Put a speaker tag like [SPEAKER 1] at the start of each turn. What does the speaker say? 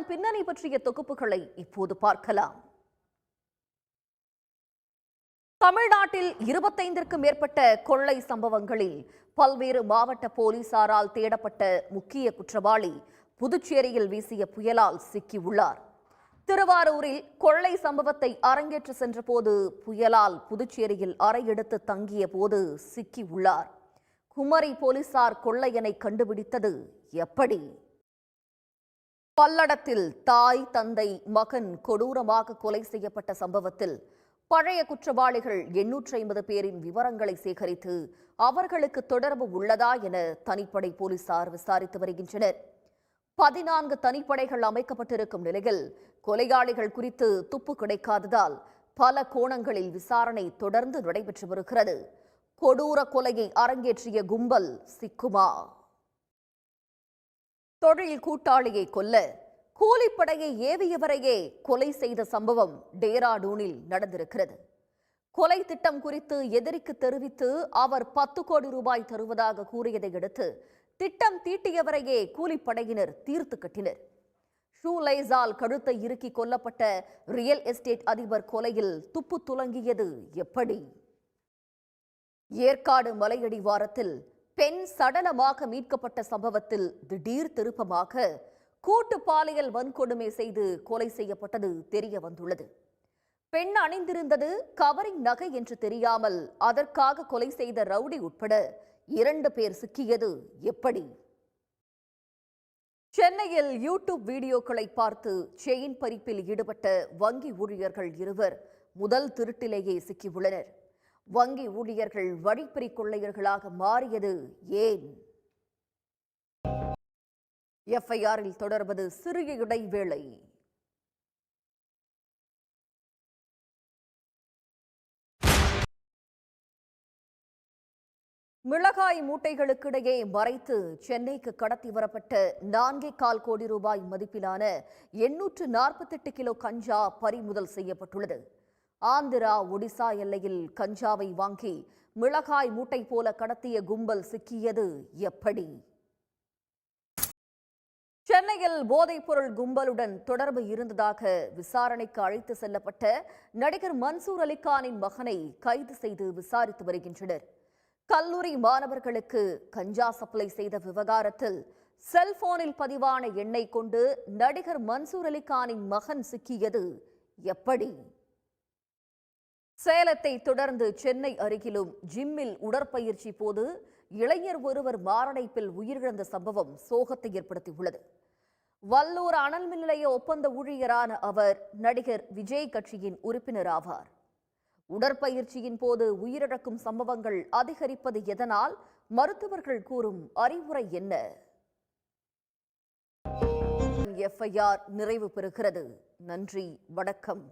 [SPEAKER 1] பின்னணி பற்றிய தொகுப்புகளை இப்போது பார்க்கலாம். தமிழ்நாட்டில் 25க்கும் மேற்பட்ட கொள்ளை சம்பவங்களில் பல்வேறு மாவட்ட போலீசாரால் தேடப்பட்ட முக்கிய குற்றவாளி புதுச்சேரியில் வீசிய புயலால் சிக்கியுள்ளார். திருவாரூரில் கொள்ளை சம்பவத்தை அரங்கேற்ற சென்றபோது புயலால் புதுச்சேரியில் அறையெடுத்து தங்கிய போது சிக்கியுள்ளார். குமரி போலீசார் கொள்ளையனை கண்டுபிடித்தது எப்படி? பல்லடத்தில் தாய், தந்தை, மகன் கொடூரமாக கொலை செய்யப்பட்ட சம்பவத்தில் பழைய குற்றவாளிகள் 850 பேரின் விவரங்களை சேகரித்து அவர்களுக்கு தொடர்பு உள்ளதா என தனிப்படை போலீசார் விசாரித்து வருகின்றனர். 14 தனிப்படைகள் அமைக்கப்பட்டிருக்கும் நிலையில் கொலையாளிகள் குறித்து துப்பு கிடைக்காததால் பல கோணங்களில் விசாரணை தொடர்ந்து நடைபெற்று வருகிறது. கொடூர கொலையை அரங்கேற்றிய கும்பல் சிக்குமா? தொழில் கூட்டாளியை கொல்ல கூலிப்படையை ஏவியவரையே கொலை செய்த சம்பவம் டேராடூனில் நடந்திருக்கிறது. கொலை திட்டம் குறித்து எதிரிக்கு தெரிவித்து அவர் 10 கோடி ரூபாய் தருவதாக கூறியதை அடுத்து திட்டம் தீட்டியவரையே கூலிப்படையினர் தீர்த்து கட்டினர். ஷூலைஸால் கழுத்தை இறுக்கி கொல்லப்பட்ட ரியல் எஸ்டேட் அதிபர் கொலையில் துப்பு துலங்கியது எப்படி? ஏற்காடு மலையடிவாரத்தில் பெண் சடலமாக மீட்கப்பட்ட சம்பவத்தில் திடீர் திருப்பமாக கூட்டு பாலியல் வன்கொடுமை செய்து கொலை செய்யப்பட்டது தெரிய வந்துள்ளது. பெண் அணிந்திருந்தது கவரிங் நகை என்று தெரியாமல் அதற்காக கொலை செய்த ரவுடி உட்பட 2 பேர் சிக்கியது எப்படி? சென்னையில் யூடியூப் வீடியோக்களை பார்த்து செயின் பறிப்பில் ஈடுபட்ட வங்கி ஊழியர்கள் 2 முதல் திருட்டிலேயே சிக்கியுள்ளனர். வங்கி ஊழியர்கள் வழிப்பறி கொள்ளையர்களாக மாறியது ஏன்? எஃப்ஐஆரில் தொடர்வது சிறிய இடைவேளை. மிளகாய் மூட்டைகளுக்கிடையே மறைத்து சென்னைக்கு கடத்தி வரப்பட்ட 4.25 கோடி ரூபாய் மதிப்பிலான 848 கிலோ கஞ்சா பறிமுதல் செய்யப்பட்டுள்ளது. ஆந்திரா, ஒடிசா எல்லையில் கஞ்சாவை வாங்கி மிளகாய் மூட்டை போல கடத்திய கும்பல் சிக்கியது எப்படி? சென்னையில் போதைப்பொருள் கும்பலுடன் தொடர்பு இருந்ததாக விசாரணைக்கு அழைத்து செல்லப்பட்ட நடிகர் மன்சூர் அலிகானின் மகனை கைது செய்து விசாரித்து வருகின்றனர். கல்லூரி மாணவர்களுக்கு கஞ்சா சப்ளை செய்த விவகாரத்தில் செல்போனில் பதிவான எண்ணை கொண்டு நடிகர் மன்சூர் அலிகானின் மகன் சிக்கியது எப்படி? சேலத்தை தொடர்ந்து சென்னை அருகிலும் ஜிம்மில் உடற்பயிற்சி போது இளைஞர் ஒருவர் மாரடைப்பில் உயிரிழந்த சம்பவம் சோகத்தை ஏற்படுத்தியுள்ளது. வல்லூர் அனல் மின் நிலைய ஒப்பந்த ஊழியரான அவர் நடிகர் விஜய் கட்சியின் உறுப்பினர் ஆவார். உடற்பயிற்சியின் போது உயிரிழக்கும் சம்பவங்கள் அதிகரிப்பது எதனால்? மருத்துவர்கள் கூறும் அறிவுரை என்ன? எஃப்ஐஆர் நிறைவு பெறுகிறது. நன்றி, வணக்கம்.